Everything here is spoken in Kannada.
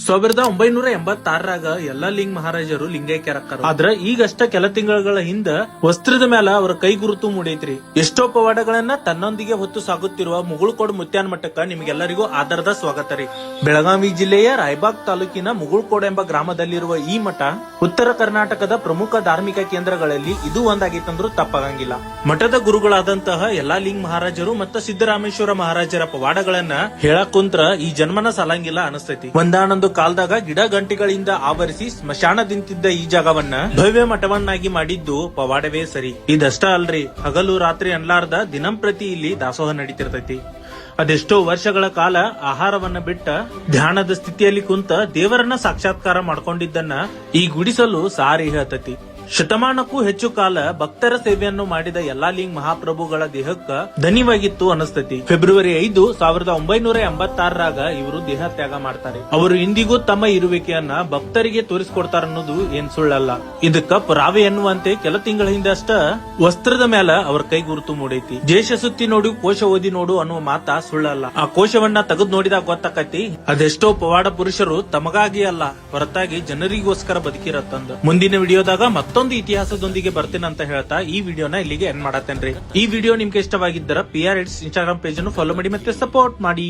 1986ರಾಗ ಎಲ್ಲಾ ಲಿಂಗ ಮಹಾರಾಜರು ಲಿಂಗೈಕ್ಯರಕ್ಕಾರ. ಆದ್ರ ಈಗಷ್ಟ ಕೆಲ ತಿಂಗಳ ಹಿಂದ ವಸ್ತ್ರದ ಮೇಲೆ ಅವರ ಕೈ ಗುರುತು ಮೂಡೈತ್ರಿ. ಎಷ್ಟೋ ಪವಾಡಗಳನ್ನ ತನ್ನೊಂದಿಗೆ ಹೊತ್ತು ಸಾಗುತ್ತಿರುವ ಮುಗುಳ್ಕೋಡ್ ಮುತ್ಯಾನ್ ಮಠಕ್ಕ ನಿಮಗೆಲ್ಲರಿಗೂ ಆದರದ ಸ್ವಾಗತ ರೀ. ಬೆಳಗಾವಿ ಜಿಲ್ಲೆಯ ರಾಯಬಾಗ್ ತಾಲೂಕಿನ ಮುಗುಳ್ಕೋಡ್ ಎಂಬ ಗ್ರಾಮದಲ್ಲಿರುವ ಈ ಮಠ ಉತ್ತರ ಕರ್ನಾಟಕದ ಪ್ರಮುಖ ಧಾರ್ಮಿಕ ಕೇಂದ್ರಗಳಲ್ಲಿ ಇದು ಒಂದಾಗಿತ್ತಂದ್ರೂ ತಪ್ಪಾಗಂಗಿಲ್ಲ. ಮಠದ ಗುರುಗಳಾದಂತಹ ಎಲ್ಲಾ ಲಿಂಗ ಮಹಾರಾಜರು ಮತ್ತು ಸಿದ್ದರಾಮೇಶ್ವರ ಮಹಾರಾಜರ ಪವಾಡಗಳನ್ನ ಹೇಳಕ್ ಕುಂತ್ರ ಈ ಜನ್ಮನ ಸಾಲಂಗಿಲ್ಲ ಅನಸ್ತೈತಿ. ಒಂದಾನೊಂದು ಕಾಲದಾಗ ಗಿಡ ಗಂಟೆಗಳಿಂದ ಆವರಿಸಿ ಸ್ಮಶಾನದಿಂತಿದ್ದ ಈ ಜಾಗವನ್ನ ಭವ್ಯ ಮಠವನ್ನಾಗಿ ಮಾಡಿದ್ದು ಪವಾಡವೇ ಸರಿ. ಇದಷ್ಟ ಅಲ್ರಿ, ಹಗಲು ರಾತ್ರಿ ಅನ್ಲಾರ್ದ ದಿನಂಪ್ರತಿ ಇಲ್ಲಿ ದಾಸೋಹ ನಡೀತಿರ್ತೈತಿ. ಅದೆಷ್ಟೋ ವರ್ಷಗಳ ಕಾಲ ಆಹಾರವನ್ನ ಬಿಟ್ಟ ಧ್ಯಾನದ ಸ್ಥಿತಿಯಲ್ಲಿ ಕುಂತ ದೇವರನ್ನ ಸಾಕ್ಷಾತ್ಕಾರ ಮಾಡ್ಕೊಂಡಿದ್ದನ್ನ ಈ ಗುಡಿಸಲು ಸಾರಿ ಹೇಳ್ತತಿ. ಶತಮಾನಕ್ಕೂ ಹೆಚ್ಚು ಕಾಲ ಭಕ್ತರ ಸೇವೆಯನ್ನು ಮಾಡಿದ ಎಲ್ಲಾ ಲಿಂಗ ಮಹಾಪ್ರಭುಗಳ ದೇಹಕ್ಕ ಧನಿವಾಗಿತ್ತು ಅನಸ್ತತಿ. ಫೆಬ್ರವರಿ 5, 1986ರಾಗ ಇವರು ದೇಹ ತ್ಯಾಗ ಮಾಡ್ತಾರೆ. ಅವರು ಇಂದಿಗೂ ತಮ್ಮ ಇರುವಿಕೆಯನ್ನ ಭಕ್ತರಿಗೆ ತೋರಿಸ್ಕೊಡ್ತಾರನ್ನೋದು ಏನ್ ಸುಳ್ಳಲ್ಲ. ಇದಕ್ಕ ಪುರಾವೆ ಎನ್ನುವಂತೆ ಕೆಲ ತಿಂಗಳ ಹಿಂದೆ ಅಷ್ಟ ವಸ್ತ್ರದ ಮೇಲೆ ಅವ್ರ ಕೈ ಗುರುತು ಮೂಡೈತಿ. ದೇಶ ಸುತ್ತಿ ನೋಡು ಕೋಶ ಓದಿ ನೋಡು ಅನ್ನುವ ಮಾತ ಸುಳ್ಳಲ್ಲ. ಆ ಕೋಶವನ್ನ ತೆಗೆದು ನೋಡಿದಾಗ ಗೊತ್ತಾಕತಿ ಅದೆಷ್ಟೋ ಪವಾಡ ಪುರುಷರು ತಮಗಾಗಿ ಅಲ್ಲ ಹೊರತಾಗಿ ಜನರಿಗೋಸ್ಕರ ಬದುಕಿರತ್ತಂದ. ಮುಂದಿನ ವಿಡಿಯೋದಾಗ ಮತ್ತೊಂದು ಇತಿಹಾಸದೊಂದಿಗೆ ಬರ್ತೇನಂತ ಹೇಳ್ತಾ ಈ ವಿಡಿಯೋನ ಇಲ್ಲಿಗೆ ಎಂಡ್ ಮಾಡತ್ತೇನ್ರಿ. ಈ ವಿಡಿಯೋ ನಿಮ್ಗೆ ಇಷ್ಟವಾಗಿದ್ದರ PR Edits ಇನ್ಸ್ಟಾಗ್ರಾಮ್ ಪೇಜ್ ಅನ್ನು ಫಾಲೋ ಮಾಡಿ ಮತ್ತೆ ಸಪೋರ್ಟ್ ಮಾಡಿ.